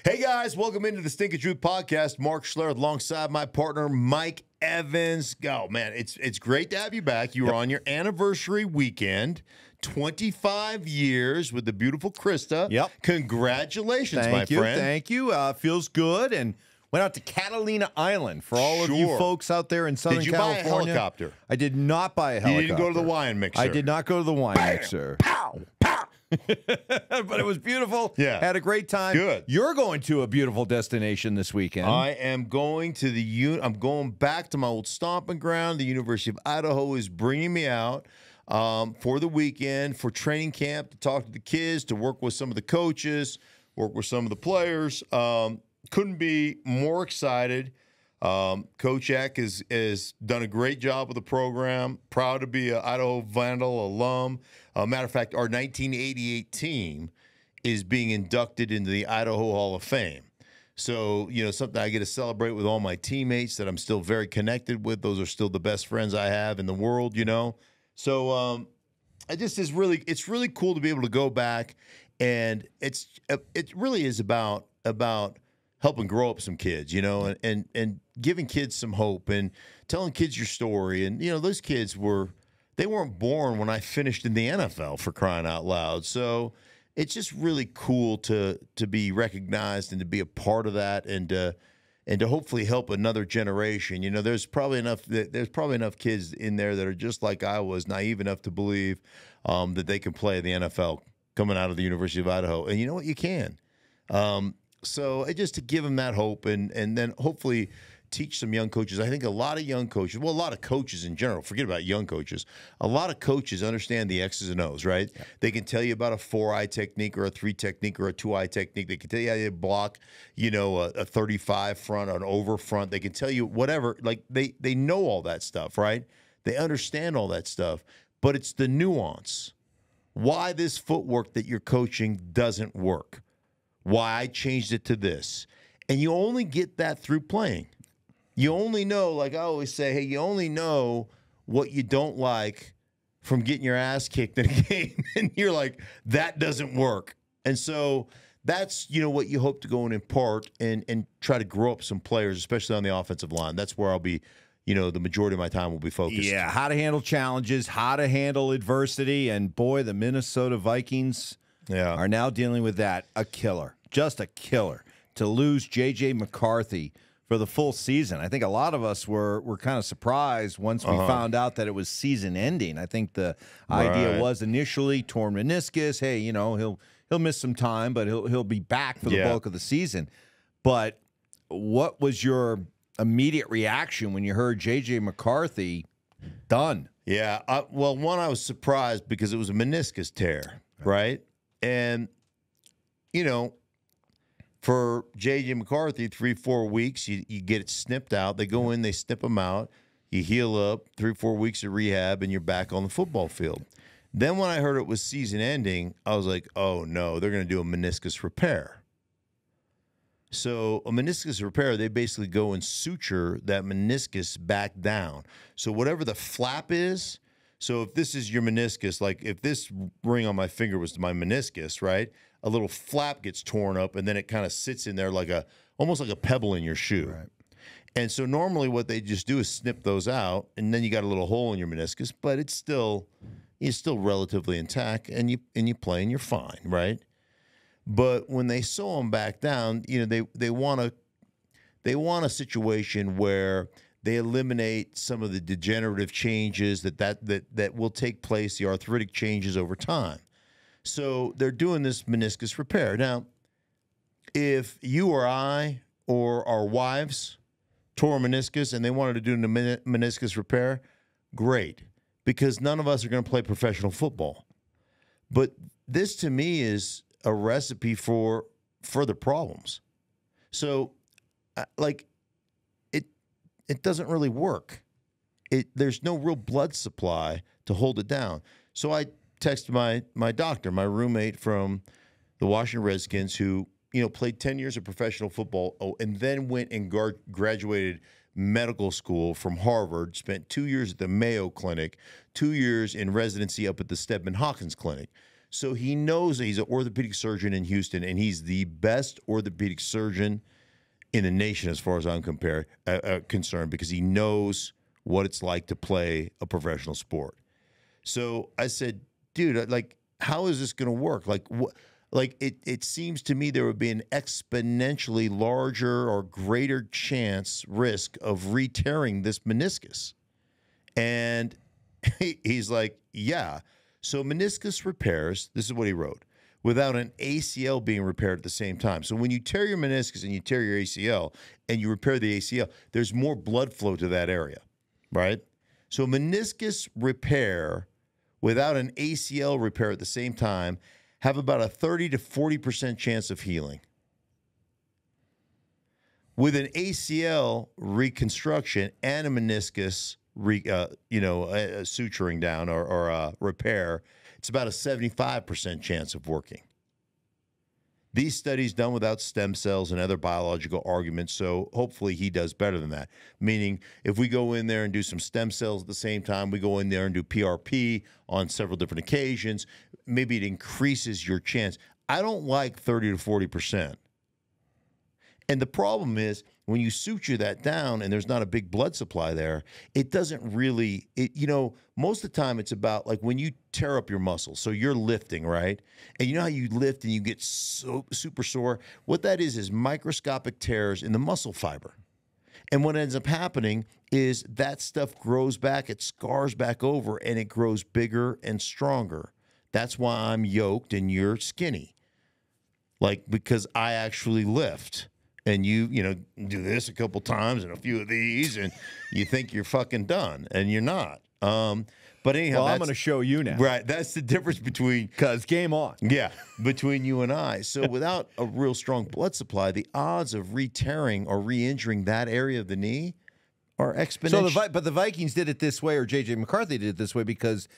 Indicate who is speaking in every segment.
Speaker 1: Hey guys, welcome into the Stinkin Truth podcast. Mark Schlereth alongside my partner Mike Evans. Oh man, it's great to have you back. You were on your anniversary weekend, 25 years with the beautiful Krista.
Speaker 2: Yep.
Speaker 1: Congratulations, my friend.
Speaker 2: Thank you. Feels good. And went out to Catalina Island for all of you folks out there in Southern California.
Speaker 1: Did you buy a helicopter?
Speaker 2: I did not buy a helicopter.
Speaker 1: You didn't go to the wine mixer.
Speaker 2: I did not go to the wine mixer.
Speaker 1: Pow! Pow!
Speaker 2: But it was beautiful.
Speaker 1: Yeah.
Speaker 2: Had a great time.
Speaker 1: Good.
Speaker 2: You're going to a beautiful destination this weekend.
Speaker 1: I am going to I'm going back to my old stomping ground. The University of Idaho is bringing me out for the weekend, for training camp, to talk to the kids, to work with some of the coaches, work with some of the players. Couldn't be more excited. Coach Eck has done a great job with the program. Proud to be an Idaho Vandal alum. Matter of fact, our 1988 team is being inducted into the Idaho Hall of Fame. So, something I get to celebrate with all my teammates that I'm still very connected with. Those are still the best friends I have in the world, So, it's really cool to be able to go back, and it really is about helping grow up some kids, and giving kids some hope and telling kids your story. And, those kids they weren't born when I finished in the NFL, for crying out loud. So it's just really cool to be recognized and to be a part of that, and to hopefully help another generation. There's probably enough kids in there that are just like I was, naive enough to believe that they can play in the NFL coming out of the University of Idaho. And you know what? You can. So just to give them that hope, and then hopefully teach some young coaches. I think a lot of young coaches, well, a lot of coaches in general, forget about young coaches, a lot of coaches understand the X's and O's, right? Yeah. They can tell you about a 4-eye technique or a 3 technique or a 2-eye technique. They can tell you how to block, a 35 front, an over front. They can tell you whatever. Like they know all that stuff, right? They understand all that stuff, but it's the nuance. Why this footwork that you're coaching doesn't work. Why I changed it to this. And you only get that through playing. You only know, like I always say, hey, you only know what you don't like from getting your ass kicked in a game. And you're like, that doesn't work. And so that's, what you hope to go and impart and try to grow up some players, especially on the offensive line. That's where I'll be, the majority of my time will be focused.
Speaker 2: Yeah, how to handle challenges, how to handle adversity. And, boy, the Minnesota Vikings are now dealing with that. A killer. Just a killer. To lose J.J. McCarthy for the full season. I think a lot of us were kind of surprised once we found out that it was season ending. I think the idea was initially torn meniscus. Hey, he'll miss some time, but he'll be back for the bulk of the season. But what was your immediate reaction when you heard J.J. McCarthy done?
Speaker 1: Yeah, well, one, I was surprised because it was a meniscus tear, right? And, for J.J. McCarthy, 3-4 weeks, you get it snipped out. They go in, they snip them out. You heal up, 3-4 weeks of rehab, and you're back on the football field. Then when I heard it was season ending, I was like, oh, no, they're going to do a meniscus repair. So a meniscus repair, they basically go and suture that meniscus back down. So whatever the flap is, so if this is your meniscus, like if this ring on my finger was my meniscus, right, a little flap gets torn up, and then it kind of sits in there like almost like a pebble in your shoe. Right. And so normally what they just do is snip those out, and then you got a little hole in your meniscus, but it's still relatively intact, and you play and you're fine, right? But when they sew them back down, they want a situation where they eliminate some of the degenerative changes that will take place, the arthritic changes over time. So they're doing this meniscus repair. Now, if you or I or our wives tore a meniscus and they wanted to do a meniscus repair, great, because none of us are going to play professional football. But this, to me, is a recipe for further problems. So, it doesn't really work. There's no real blood supply to hold it down. So I texted my doctor, my roommate from the Washington Redskins, who played 10 years of professional football, and then went and graduated medical school from Harvard, spent 2 years at the Mayo Clinic, 2 years in residency up at the Stedman Hawkins Clinic. So he knows that he's an orthopedic surgeon in Houston, and he's the best orthopedic surgeon in the nation as far as I'm concerned, because he knows what it's like to play a professional sport. So I said, dude, like, how is this going to work? Like, what? Like, it seems to me there would be an exponentially larger or greater risk of re-tearing this meniscus. And he's like, yeah. So meniscus repairs, this is what he wrote, without an ACL being repaired at the same time. So when you tear your meniscus and you tear your ACL and you repair the ACL, there's more blood flow to that area, right? So meniscus repair without an ACL repair at the same time have about a 30 to 40% chance of healing. With an ACL reconstruction and a meniscus suturing down or repair, it's about a 75% chance of working. These studies done without stem cells and other biological arguments, so hopefully he does better than that. Meaning, if we go in there and do some stem cells at the same time, we go in there and do PRP on several different occasions, maybe it increases your chance. I don't like 30 to 40%. And the problem is, when you suture that down and there's not a big blood supply there, it doesn't really, most of the time it's about like when you tear up your muscles. So you're lifting, right? And you know how you lift and you get so super sore? What that is microscopic tears in the muscle fiber. And what ends up happening is that stuff grows back, it scars back over, and it grows bigger and stronger. That's why I'm yoked and you're skinny. Like, because I actually lift. And you do this a couple times and a few of these, and you think you're fucking done, and you're not. But anyhow,
Speaker 2: I'm going to show you now.
Speaker 1: Right, that's the difference between,
Speaker 2: because game on.
Speaker 1: Yeah, between you and I. So without a real strong blood supply, the odds of re-tearing or re-injuring that area of the knee are exponential.
Speaker 2: So but the Vikings did it this way, or J.J. McCarthy did it this way, because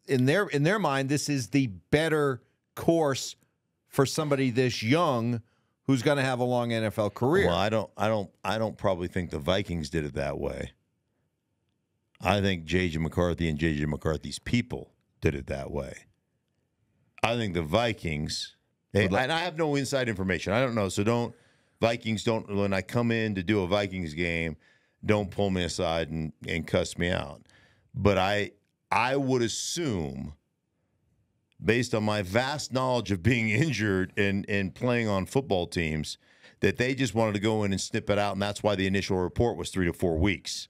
Speaker 2: in their mind, this is the better course for somebody this young who's going to have a long NFL career.
Speaker 1: Well, I don't probably think the Vikings did it that way. I think J.J. McCarthy and J.J. McCarthy's people did it that way. I think the Vikings, and I have no inside information. I don't know. So when I come in to do a Vikings game, don't pull me aside and cuss me out. But I would assume, based on my vast knowledge of being injured and playing on football teams, that they just wanted to go in and snip it out, and that's why the initial report was 3 to 4 weeks.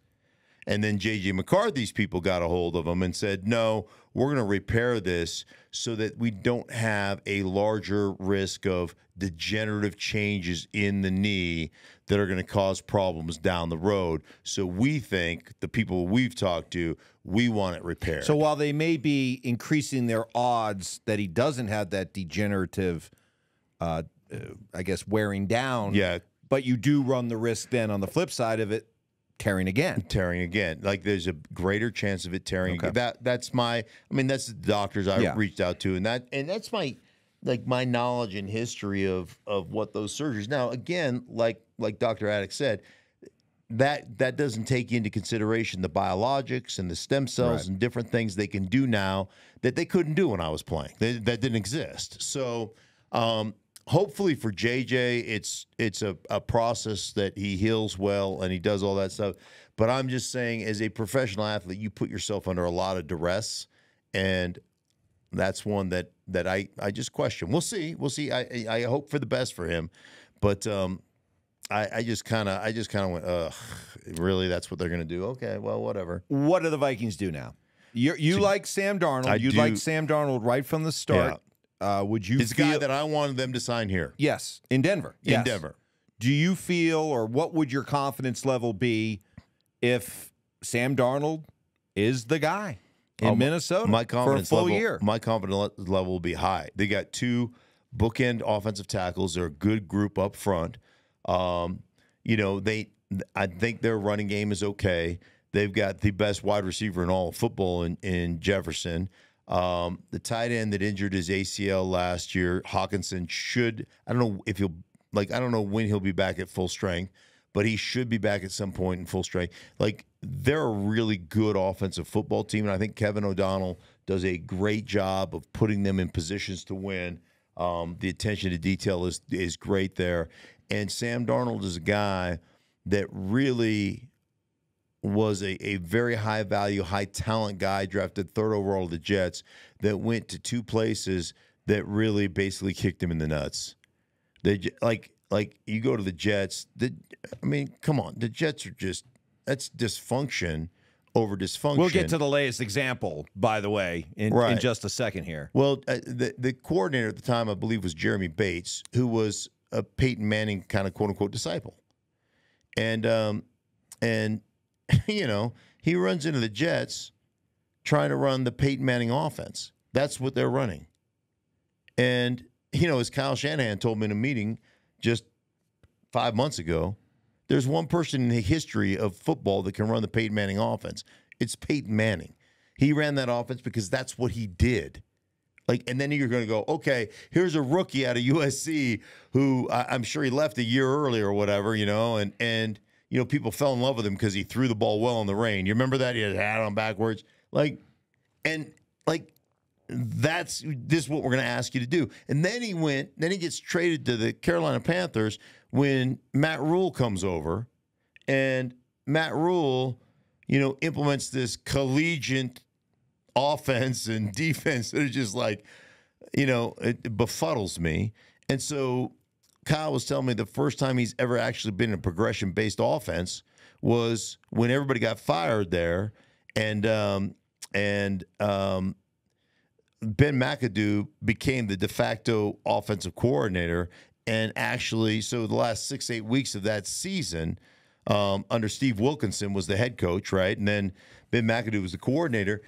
Speaker 1: And then J.J. McCarthy's people got a hold of them and said, no, we're going to repair this so that we don't have a larger risk of degenerative changes in the knee that are going to cause problems down the road. So we think, the people we've talked to, we want it repaired.
Speaker 2: So while they may be increasing their odds that he doesn't have that degenerative, wearing down,
Speaker 1: yeah,
Speaker 2: but you do run the risk then on the flip side of it, tearing again. Like there's a greater chance of it tearing again. That's the doctors I reached out to, and that's my knowledge and history of what those surgeries. Now, again, like Dr. Attic said, that doesn't take into consideration the biologics and the stem cells and different things they can do now that they couldn't do when I was playing. That didn't exist. So hopefully for JJ, it's a process that he heals well and he does all that stuff. But I'm just saying, as a professional athlete, you put yourself under a lot of duress, and that's one that I just question. We'll see. I hope for the best for him, but I just kind of went, ugh, really? That's what they're going to do? Okay, well, whatever. What do the Vikings do now? You like Sam Darnold. You like Sam Darnold right from the start. Yeah. Would you?
Speaker 1: It's the guy that I wanted them to sign here.
Speaker 2: Yes, in Denver.
Speaker 1: In Denver.
Speaker 2: Do you feel, or what would your confidence level be if Sam Darnold is the guy in Minnesota for a full year?
Speaker 1: My confidence level will be high. They got 2 bookend offensive tackles. They're a good group up front. I think their running game is okay. They've got the best wide receiver in all of football in Jefferson. The tight end that injured his ACL last year, Hawkinson, I don't know when he'll be back at full strength, but he should be back at some point in full strength. Like, they're a really good offensive football team, and I think Kevin O'Donnell does a great job of putting them in positions to win. The attention to detail is great there. And Sam Darnold is a guy that really was a very high-value, high-talent guy, drafted 3rd overall to the Jets, that went to 2 places that really basically kicked him in the nuts. They like you go to the Jets. I mean, come on, the Jets are that's dysfunction over dysfunction.
Speaker 2: We'll get to the latest example, by the way, in just a second here.
Speaker 1: Well, the coordinator at the time, I believe, was Jeremy Bates, who was a Peyton Manning kind of quote-unquote disciple. And you know, he runs into the Jets trying to run the Peyton Manning offense. That's what they're running. And, you know, as Kyle Shanahan told me in a meeting just 5 months ago, there's one person in the history of football that can run the Peyton Manning offense. It's Peyton Manning. He ran that offense because that's what he did. Like, and then you're going to go, okay, here's a rookie out of USC who I'm sure he left a year early or whatever, you know, and you know, people fell in love with him because he threw the ball well in the rain. You remember that? He had his hat on backwards. This is what we're going to ask you to do. And then he gets traded to the Carolina Panthers when Matt Rule comes over, and Matt Rule, you know, implements this collegiate offense and defense that are just like, you know, it befuddles me. And so Kyle was telling me the first time he's ever actually been in a progression-based offense was when everybody got fired there, and Ben McAdoo became the de facto offensive coordinator. And actually, so the last 6-8 weeks of that season, under Steve Wilkinson was the head coach, right? And then Ben McAdoo was the coordinator.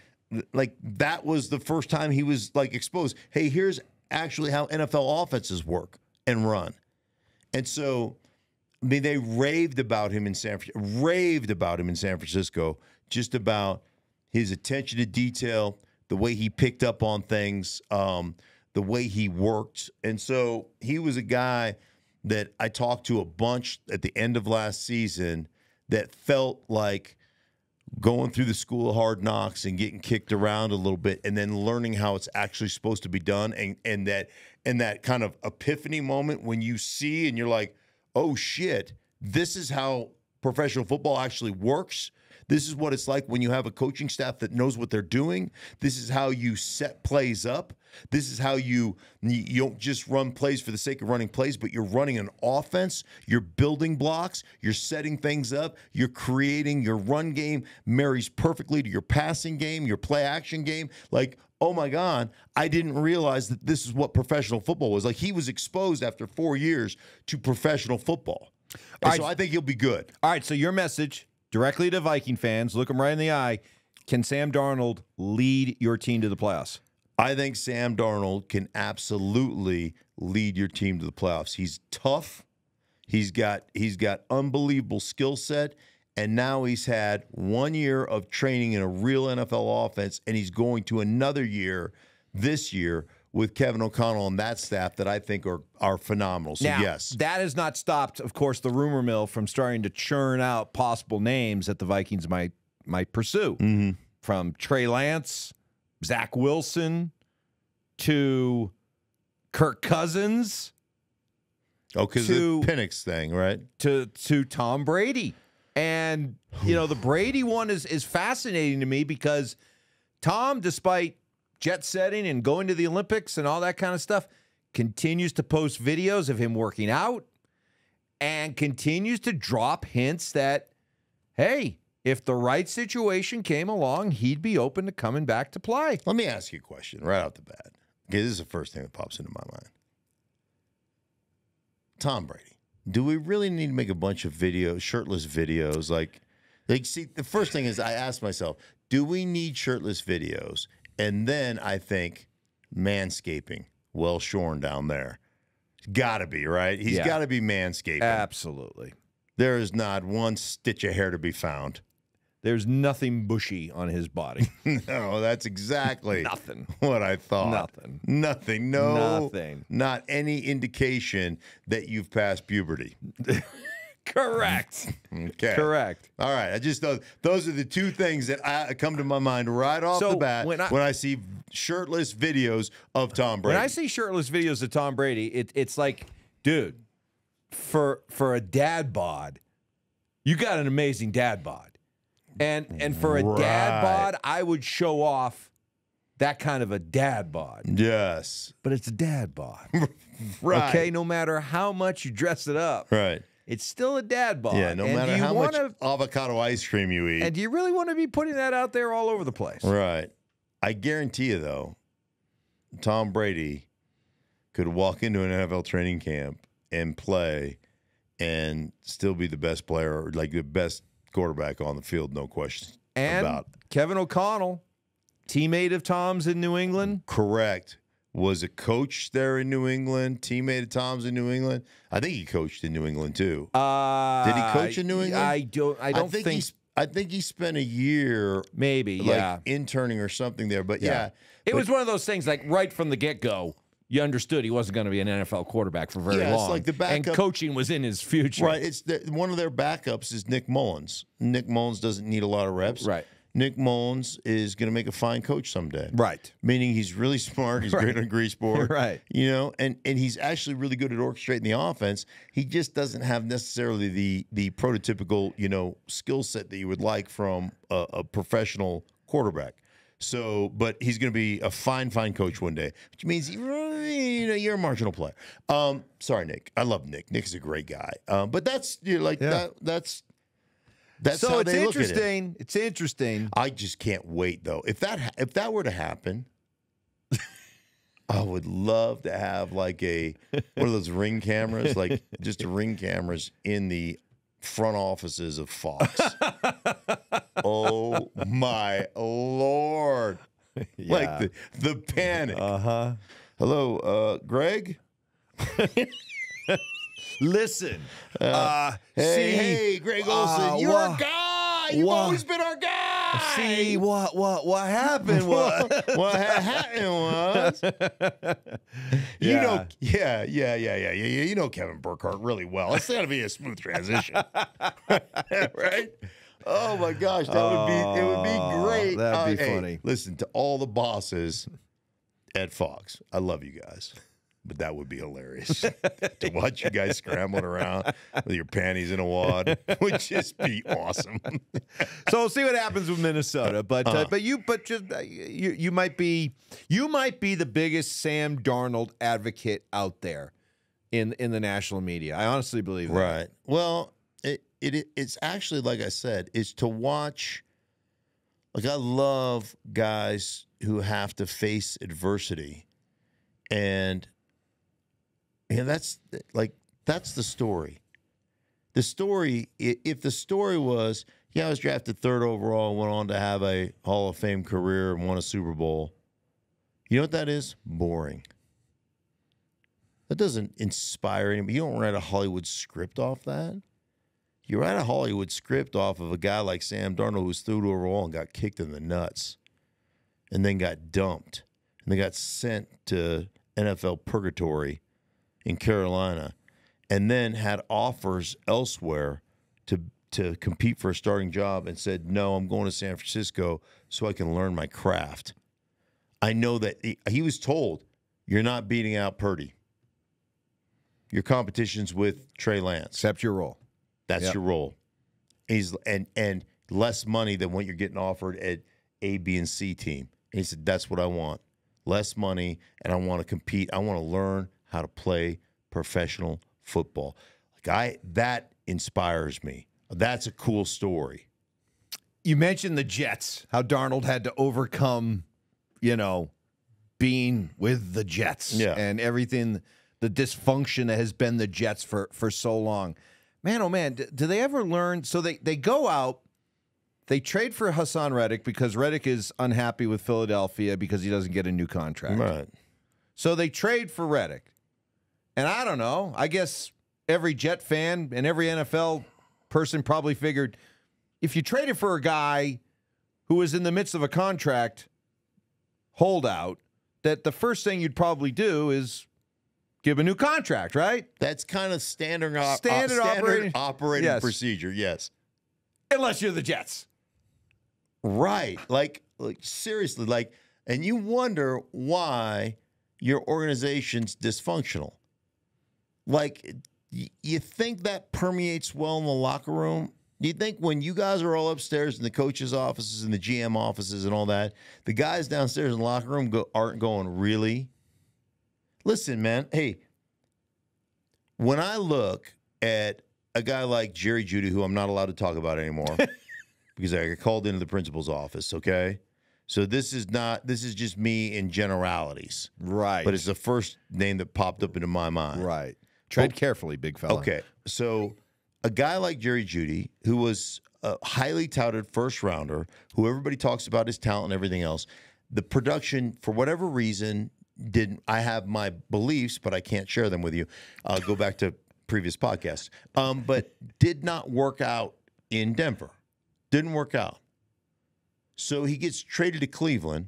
Speaker 1: Like, that was the first time he was, like, exposed. Hey, here's actually how NFL offenses work and run. And so, I mean, they raved about him in San Francisco, just about his attention to detail, the way he picked up on things, the way he worked. And so he was a guy that I talked to a bunch at the end of last season that felt like going through the school of hard knocks and getting kicked around a little bit and then learning how it's actually supposed to be done. And that kind of epiphany moment when you see and you're like, oh, shit, this is how professional football actually works. This is what it's like when you have a coaching staff that knows what they're doing. This is how you set plays up. This is how you don't just run plays for the sake of running plays, but you're running an offense. You're building blocks. You're setting things up. You're creating your run game marries perfectly to your passing game, your play action game. Like, oh my God, I didn't realize that this is what professional football was. Like, he was exposed after 4 years to professional football. And so I think he'll be good.
Speaker 2: All right, so your message directly to Viking fans, look them right in the eye. Can Sam Darnold lead your team to the playoffs?
Speaker 1: I think Sam Darnold can absolutely lead your team to the playoffs. He's tough. He's got unbelievable skill set, and now he's had 1 year of training in a real NFL offense, and he's going to another year this year with Kevin O'Connell and that staff that I think are phenomenal. So,
Speaker 2: now,
Speaker 1: yes.
Speaker 2: That has not stopped, of course, the rumor mill from starting to churn out possible names that the Vikings might pursue.
Speaker 1: Mm-hmm.
Speaker 2: From Trey Lance, Zach Wilson, to Kirk Cousins.
Speaker 1: Oh, because the Penix thing, right?
Speaker 2: To Tom Brady. And, you know, the Brady one is fascinating to me because Tom, despite jet setting and going to the Olympics and all that kind of stuff, continues to post videos of him working out and continues to drop hints that, hey, if the right situation came along, he'd be open to coming back to play.
Speaker 1: Let me ask you a question right off the bat. Okay, this is the first thing that pops into my mind. Tom Brady. Do we really need to make a bunch of videos, shirtless videos? Like, see, the first thing is I ask myself, do we need shirtless videos? And then I think manscaping, well shorn down there. Got to be, right? He's got to be manscaping.
Speaker 2: Absolutely.
Speaker 1: There is not one stitch of hair to be found.
Speaker 2: There's nothing bushy on his body.
Speaker 1: No, that's exactly
Speaker 2: nothing.
Speaker 1: What I thought.
Speaker 2: Nothing.
Speaker 1: Nothing. No.
Speaker 2: Nothing.
Speaker 1: Not any indication that you've passed puberty.
Speaker 2: Correct.
Speaker 1: Okay.
Speaker 2: Correct.
Speaker 1: All right. I just thought those are the two things that come to my mind right off the bat when I see shirtless videos of Tom Brady.
Speaker 2: When I see shirtless videos of Tom Brady, it's like, dude, for a dad bod, you got an amazing dad bod. And for a dad bod, I would show off that kind of a dad bod.
Speaker 1: Yes.
Speaker 2: But it's a dad bod.
Speaker 1: Right.
Speaker 2: Okay, no matter how much you dress it up.
Speaker 1: Right.
Speaker 2: It's still a dad bod.
Speaker 1: Yeah, no matter how much avocado ice cream you eat.
Speaker 2: And do you really want to be putting that out there all over the place?
Speaker 1: Right. I guarantee you, though, Tom Brady could walk into an NFL training camp and play and still be the best player, like the best quarterback on the field, no question about it.
Speaker 2: Kevin O'Connell, teammate of Tom's in New England.
Speaker 1: Correct. Was a coach there in New England, teammate of Tom's in New England. I think he coached in New England too. Did he coach in New England?
Speaker 2: I don't think.
Speaker 1: I think he spent a year,
Speaker 2: maybe,
Speaker 1: like interning or something there. But yeah,
Speaker 2: it was one of those things. Like right from the get-go, you understood he wasn't going to be an NFL quarterback for very long.
Speaker 1: It's like the backup,
Speaker 2: and coaching was in his future.
Speaker 1: Right. It's one of their backups is Nick Mullins. Nick Mullins doesn't need a lot of reps.
Speaker 2: Right.
Speaker 1: Nick Mullins is going to make a fine coach someday.
Speaker 2: Right.
Speaker 1: Meaning he's really smart. He's great on grease board.
Speaker 2: Right.
Speaker 1: You know, and he's actually really good at orchestrating the offense. He just doesn't have necessarily the prototypical, skill set that you would like from a professional quarterback. So, but he's going to be a fine coach one day, which means you're a marginal player. Sorry, Nick. I love Nick. Nick's a great guy. But that's That's
Speaker 2: so
Speaker 1: how
Speaker 2: it's
Speaker 1: they
Speaker 2: interesting.
Speaker 1: Look at it.
Speaker 2: It's interesting.
Speaker 1: I just can't wait though. If that were to happen, I would love to have like one of those ring cameras, like just ring cameras in the front offices of Fox. Oh my Lord!
Speaker 2: Yeah.
Speaker 1: Like the panic. Hello, Greg.
Speaker 2: Listen,
Speaker 1: hey, Greg Olson, you're our guy. You've always been our guy.
Speaker 2: See what happened was
Speaker 1: what happened was, you know Kevin Burkhardt really well. It's got to be a smooth transition, right? Oh my gosh, it would be great.
Speaker 2: That'd be funny.
Speaker 1: Hey, listen to all the bosses at Fox. I love you guys. But that would be hilarious to watch you guys scrambling around with your panties in a wad. Would just be awesome.
Speaker 2: So we'll see what happens with Minnesota. But you might be the biggest Sam Darnold advocate out there in the national media. I honestly believe that.
Speaker 1: Right. Well, it's actually, like I said, it's to watch. Like, I love guys who have to face adversity, and that's the story. The story, if the story was, I was drafted 3rd overall and went on to have a Hall of Fame career and won a Super Bowl, you know what that is? Boring. That doesn't inspire anybody. You don't write a Hollywood script off that. You write a Hollywood script off of a guy like Sam Darnold, who's 3rd overall and got kicked in the nuts and then got dumped and they got sent to NFL purgatory in Carolina, and then had offers elsewhere to compete for a starting job, and said, no, I'm going to San Francisco so I can learn my craft. I know that he was told, you're not beating out Purdy. Your competition's with Trey Lance.
Speaker 2: Accept your role.
Speaker 1: That's your role. And less money than what you're getting offered at A, B, and C team. And he said, that's what I want. Less money, and I want to compete. I want to learn how to play professional football. That inspires me. That's a cool story.
Speaker 2: You mentioned the Jets, how Darnold had to overcome, being with the Jets and everything, the dysfunction that has been the Jets for so long. Man, oh man, do they ever learn? So they go out, they trade for Hassan Reddick because Reddick is unhappy with Philadelphia because he doesn't get a new contract.
Speaker 1: Right.
Speaker 2: So they trade for Reddick. And I don't know, I guess every Jet fan and every NFL person probably figured if you traded for a guy who was in the midst of a contract holdout, that the first thing you'd probably do is give him a new contract, right?
Speaker 1: That's kind of standard operating procedure, yes.
Speaker 2: Unless you're the Jets.
Speaker 1: Right. Like seriously, like, and you wonder why your organization's dysfunctional. Like, you think that permeates well in the locker room? Do you think when you guys are all upstairs in the coaches' offices and the GM offices and all that, the guys downstairs in the locker room aren't going, really? Listen, man, hey, when I look at a guy like Jerry Jeudy, who I'm not allowed to talk about anymore because I got called into the principal's office, okay? So this is just me in generalities.
Speaker 2: Right.
Speaker 1: But it's the first name that popped up into my mind.
Speaker 2: Right. Tread carefully, big fella.
Speaker 1: Okay. So a guy like Jerry Jeudy, who was a highly touted first rounder, who everybody talks about his talent and everything else, the production, for whatever reason, didn't. I have my beliefs, but I can't share them with you. I'll go back to previous podcasts. But did not work out in Denver. Didn't work out. So he gets traded to Cleveland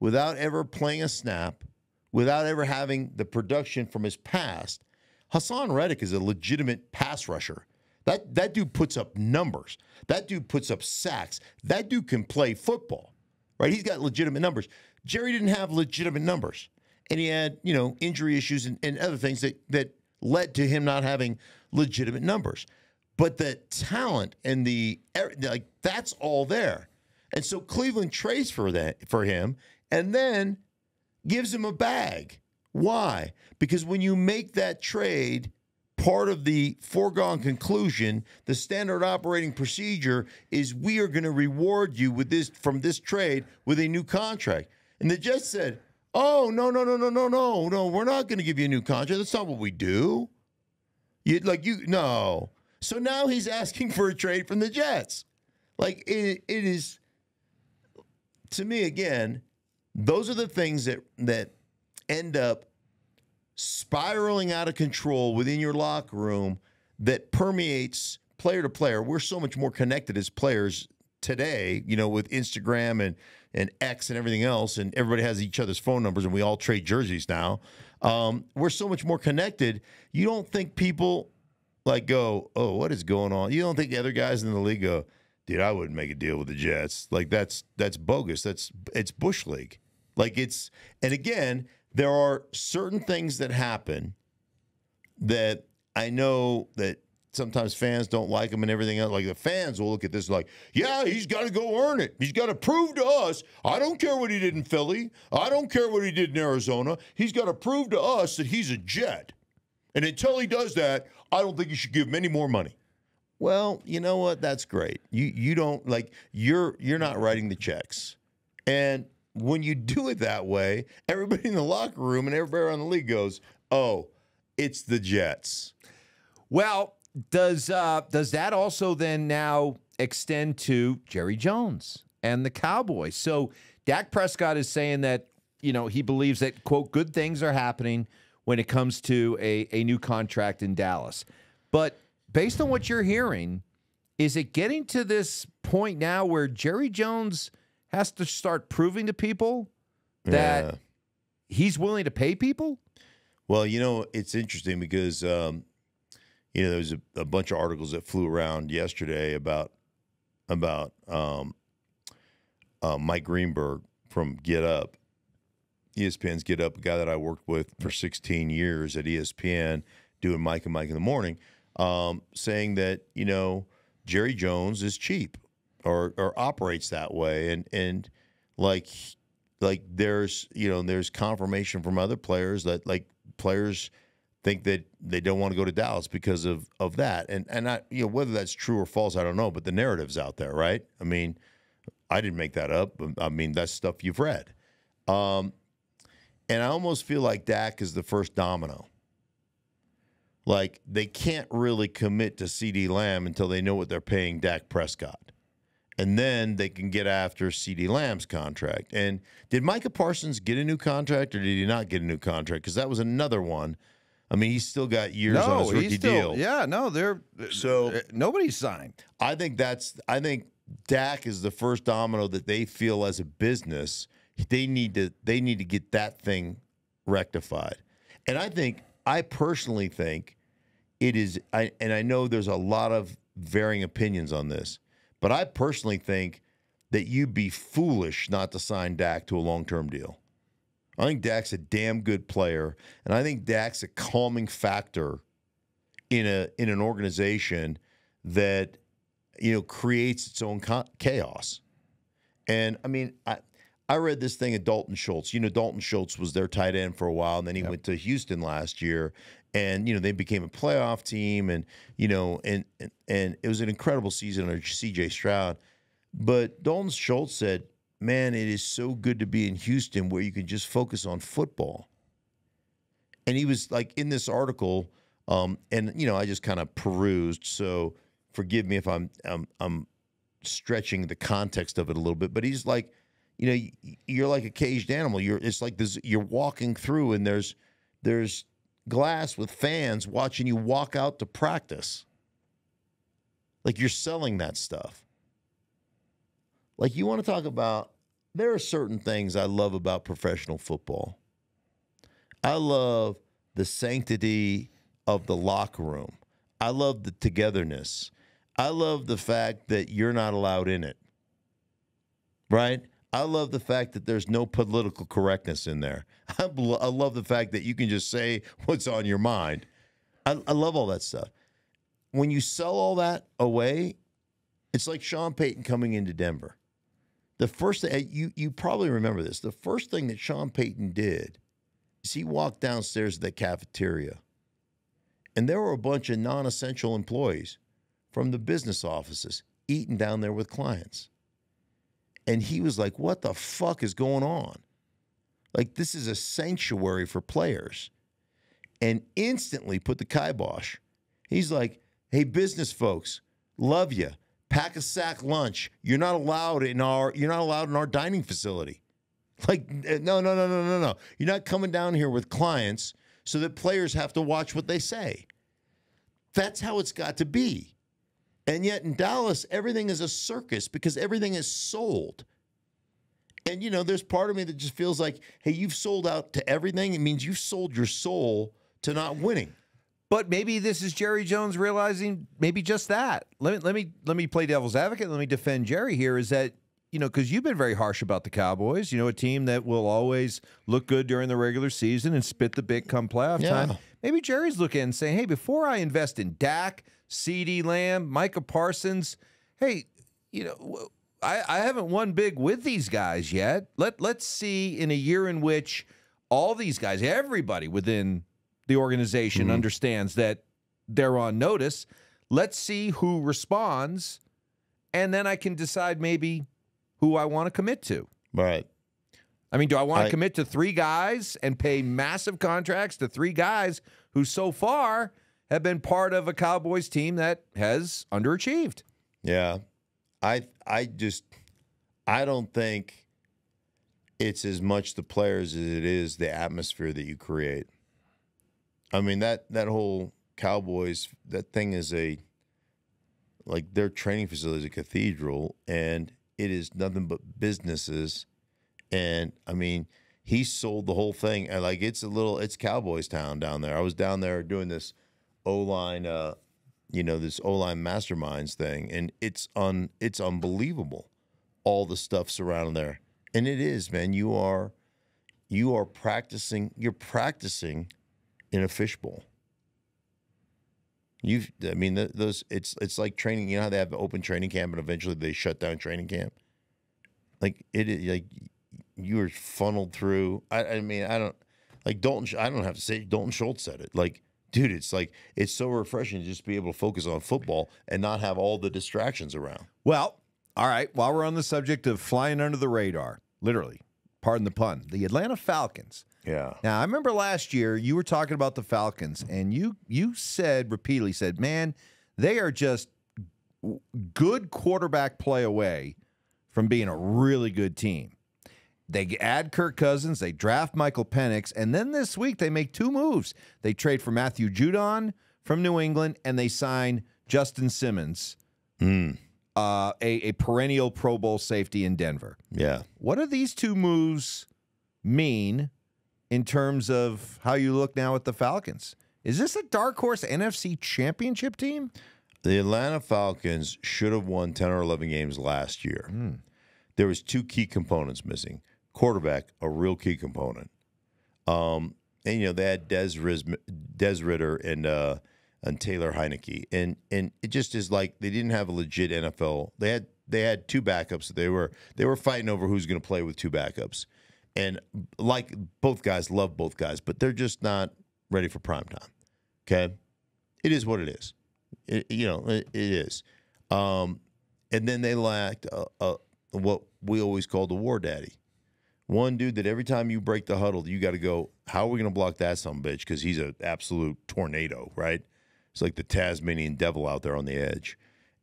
Speaker 1: without ever playing a snap, without ever having the production from his past. Hassan Reddick is a legitimate pass rusher. That dude puts up numbers. That dude puts up sacks. That dude can play football, right? He's got legitimate numbers. Jerry didn't have legitimate numbers. And he had, injury issues and other things that led to him not having legitimate numbers. But the talent and that's all there. And so Cleveland trades for him and then gives him a bag. Why? Because when you make that trade, part of the foregone conclusion, the standard operating procedure is we are going to reward you from this trade with a new contract. And the Jets said, "Oh, no, we're not going to give you a new contract. That's not what we do." No. So now he's asking for a trade from the Jets. Like, it is, to me, again, those are the things that end up spiraling out of control within your locker room that permeates player to player. We're so much more connected as players today, with Instagram and X and everything else, and everybody has each other's phone numbers, and we all trade jerseys now. We're so much more connected. You don't think people go, "Oh, what is going on?" You don't think the other guys in the league go, "Dude, I wouldn't make a deal with the Jets." Like, that's bogus. It's Bush League. And again, there are certain things that happen that I know that sometimes fans don't like them and everything else. Like, the fans will look at this like, "Yeah, he's got to go earn it. He's got to prove to us. I don't care what he did in Philly. I don't care what he did in Arizona. He's got to prove to us that he's a Jet. And until he does that, I don't think you should give him any more money." Well, you know what? That's great. You don't you're not writing the checks. And when you do it that way, everybody in the locker room and everybody around the league goes, "Oh, it's the Jets."
Speaker 2: Well, does that also then now extend to Jerry Jones and the Cowboys? So Dak Prescott is saying that, he believes that, quote, good things are happening when it comes to a new contract in Dallas. But based on what you're hearing, is it getting to this point now where Jerry Jones has to start proving to people that he's willing to pay people?
Speaker 1: Well, it's interesting because, there was a bunch of articles that flew around yesterday about Mike Greenberg from Get Up, ESPN's Get Up, a guy that I worked with for 16 years at ESPN, doing Mike and Mike in the Morning, saying that, Jerry Jones is cheap or operates that way. And there's confirmation from other players that players think that they don't want to go to Dallas because of that. And I, whether that's true or false, I don't know, but the narrative's out there, right? I mean, I didn't make that up. I mean, that's stuff you've read. And I almost feel like Dak is the first domino. Like, they can't really commit to CeeDee Lamb until they know what they're paying Dak Prescott. And then they can get after CeeDee Lamb's contract. And did Micah Parsons get a new contract or did he not get a new contract? Because that was another one. I mean, he's still got years on his rookie deal.
Speaker 2: Yeah, no, nobody's signed.
Speaker 1: I think Dak is the first domino that they feel as a business they need to get that thing rectified. And I think I personally think it is, and I know there's a lot of varying opinions on this, but I personally think that you'd be foolish not to sign Dak to a long-term deal. I think Dak's a damn good player, and I think Dak's a calming factor in an organization that, creates its own chaos. And I mean, I read this thing at Dalton Schultz. Dalton Schultz was their tight end for a while, and then he went to Houston last year, and they became a playoff team, and and it was an incredible season under C.J. Stroud. But Dalton Schultz said, "Man, it is so good to be in Houston where you can just focus on football." And he was like in this article, and I just kind of perused. So forgive me if I'm stretching the context of it a little bit. But he's like, you're like a caged animal. It's like this. You're walking through, and there's glass with fans watching you walk out to practice. Like you're selling that stuff. Like you want to talk about, there are certain things I love about professional football. I love the sanctity of the locker room. I love the togetherness. I love the fact that you're not allowed in it. Right? I love the fact that there's no political correctness in there. I love the fact that you can just say what's on your mind. I love all that stuff. When you sell all that away, it's like Sean Payton coming into Denver. The first thing, you probably remember this, the first thing that Sean Payton did is he walked downstairs to the cafeteria, and there were a bunch of non-essential employees from the business offices eating down there with clients. And he was like, what the fuck is going on? Like, this is a sanctuary for players. And instantly put the kibosh. He's like, hey, business folks, love you. Pack a sack lunch. You're not allowed in our dining facility. Like, no. You're not coming down here with clients so that players have to watch what they say. That's how it's got to be. And yet in Dallas, everything is a circus because everything is sold. And, there's part of me that just feels like, hey, you've sold out to everything. It means you've sold your soul to not winning.
Speaker 2: But maybe this is Jerry Jones realizing maybe just that. Let me play devil's advocate. Let me defend Jerry here. Is that, because you've been very harsh about the Cowboys, a team that will always look good during the regular season and spit the bit come playoff time. Maybe Jerry's looking and saying, hey, before I invest in Dak, CeeDee Lamb, Micah Parsons, hey, I haven't won big with these guys yet. Let's see in a year in which all these guys, everybody within the organization understands that they're on notice. Let's see who responds, and then I can decide maybe who I want to commit to.
Speaker 1: Right.
Speaker 2: I mean, do I want to commit to 3 guys and pay massive contracts to 3 guys who so far have been part of a Cowboys team that has underachieved?
Speaker 1: Yeah. I don't think it's as much the players as it is the atmosphere that you create. I mean, that whole Cowboys, that thing is their training facility is a cathedral, and it is nothing but businesses. And I mean, he sold the whole thing, and it's Cowboys town down there. I was down there doing this O-line, this O-line masterminds thing, and it's unbelievable, all the stuff surrounding there. And it is, man. You are practicing. You're practicing in a fishbowl. It's like training. You know how they have open training camp and eventually they shut down training camp? Like you were funneled through. I mean, I don't have to say Dalton Schultz said it. Like, dude, it's so refreshing to just be able to focus on football and not have all the distractions around.
Speaker 2: Well, all right, while we're on the subject of flying under the radar, literally, pardon the pun, the Atlanta Falcons.
Speaker 1: Yeah.
Speaker 2: Now, I remember last year you were talking about the Falcons, and you repeatedly said, man, they are just good quarterback play away from being a really good team. They add Kirk Cousins, they draft Michael Penix, and then this week they make 2 moves. They trade for Matthew Judon from New England, and they sign Justin Simmons, a perennial Pro Bowl safety in Denver.
Speaker 1: Yeah.
Speaker 2: What do these 2 moves mean in terms of how you look now at the Falcons. Is this a dark horse NFC championship team?
Speaker 1: The Atlanta Falcons should have won 10 or 11 games last year. There was 2 key components missing. Quarterback, a real key component. And, you know, they had Des Ridder and Taylor Heineke. And it just is like they didn't have a legit NFL. They had 2 backups. They were fighting over who's going to play with 2 backups. And like both guys, love both guys, but they're just not ready for prime time. Okay? It is what it is. It is. And then they lacked what we always called the war daddy. One dude that every time you break the huddle, you got to go, how are we going to block that son of a bitch? Because he's an absolute tornado, right? It's like the Tasmanian devil out there on the edge.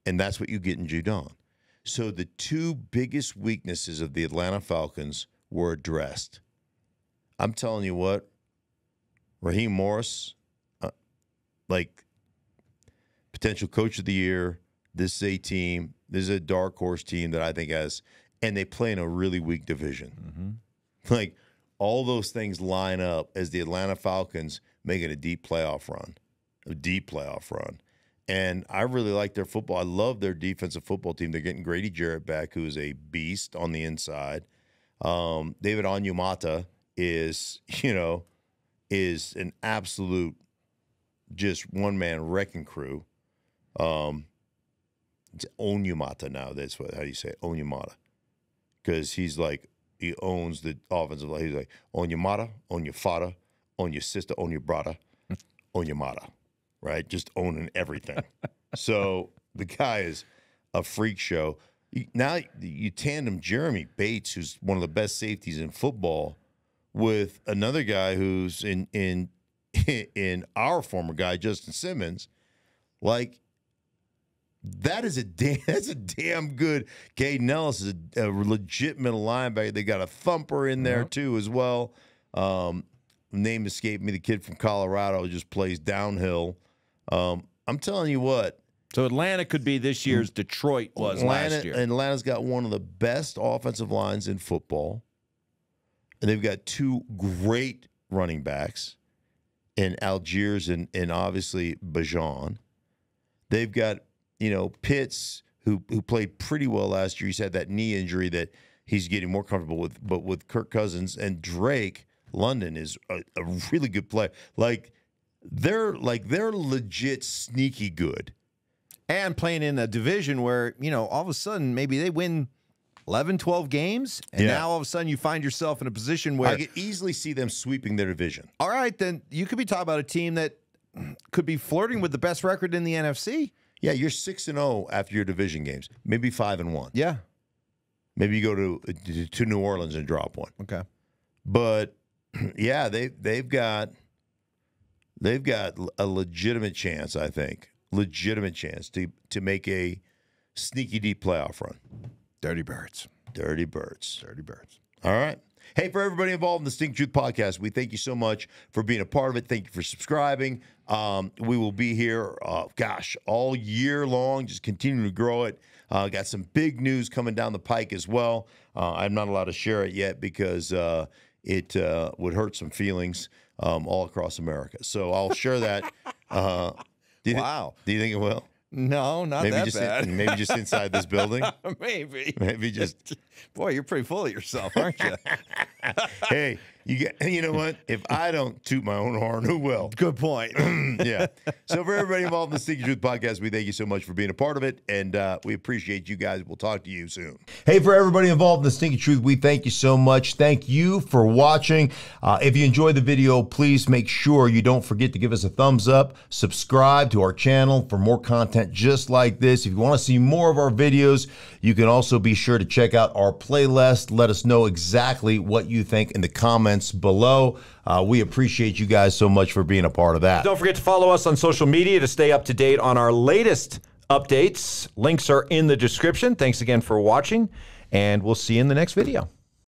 Speaker 1: And that's what you get in Judon. So the 2 biggest weaknesses of the Atlanta Falcons were addressed. I'm telling you what, Raheem Morris, potential coach of the year. This is a team. This is a dark horse team that I think has, and they play in a really weak division. Like all those things line up as the Atlanta Falcons making a deep playoff run. And I really like their football. I love their defensive football team. They're getting Grady Jarrett back, who is a beast on the inside. David Onyemata is an absolute just one-man wrecking crew. It's Onyemata now. That's how you say it, Onyemata. Because he owns the offensive line. He's like, Onyemata, on your father, on your sister, on your brother, Onyemata, right? Just owning everything. So the guy is a freak show. Now you tandem Jeremy Bates, who's one of the best safeties in football, with another guy who's in our former guy, Justin Simmons. Like, that's a damn good. Caden Ellis is a legit middle linebacker. They got a thumper in there too as well. Name escaped me. The kid from Colorado just plays downhill. I'm telling you what.
Speaker 2: So Atlanta could be this year's Detroit was last year.
Speaker 1: Atlanta's got one of the best offensive lines in football. And they've got 2 great running backs in Algiers and obviously Bajan. They've got, Pitts, who played pretty well last year. He's had that knee injury that he's getting more comfortable with. But with Kirk Cousins and Drake, London is a really good player. They're legit sneaky good.
Speaker 2: And playing in a division where, all of a sudden maybe they win 11, 12 games, and now all of a sudden you find yourself in a position where
Speaker 1: I could easily see them sweeping their division.
Speaker 2: All right, then you could be talking about a team that could be flirting with the best record in the NFC.
Speaker 1: Yeah, you're 6-0 after your division games, maybe 5-1.
Speaker 2: Yeah,
Speaker 1: maybe you go to New Orleans and drop one.
Speaker 2: Okay,
Speaker 1: but yeah, they've got a legitimate chance. I think legitimate chance to make a sneaky deep playoff run.
Speaker 2: Dirty Birds.
Speaker 1: Dirty Birds.
Speaker 2: Dirty Birds.
Speaker 1: All right. Hey, for everybody involved in the Stinkin Truth podcast, we thank you so much for being a part of it. Thank you for subscribing. We will be here, all year long, just continuing to grow it. Got some big news coming down the pike as well. I'm not allowed to share it yet because it would hurt some feelings all across America. So I'll share that.
Speaker 2: Wow.
Speaker 1: Do you think it will?
Speaker 2: No, not that bad.
Speaker 1: Maybe just inside this building?
Speaker 2: Maybe.
Speaker 1: Maybe just...
Speaker 2: Boy, you're pretty full of yourself, aren't you?
Speaker 1: Hey, you know what? If I don't toot my own horn, who will?
Speaker 2: Good point.
Speaker 1: Yeah. So for everybody involved in the Stinkin Truth podcast, we thank you so much for being a part of it, and we appreciate you guys. We'll talk to you soon. Hey, for everybody involved in the Stinkin Truth, we thank you so much. Thank you for watching. If you enjoyed the video, please make sure you don't forget to give us a thumbs up, subscribe to our channel for more content just like this. If you want to see more of our videos, you can also be sure to check out our playlist. Let us know exactly what you think in the comments below. We appreciate you guys so much for being a part of that.
Speaker 3: Don't forget to follow us on social media to stay up to date on our latest updates. Links are in the description. Thanks again for watching, and we'll see you in the next video.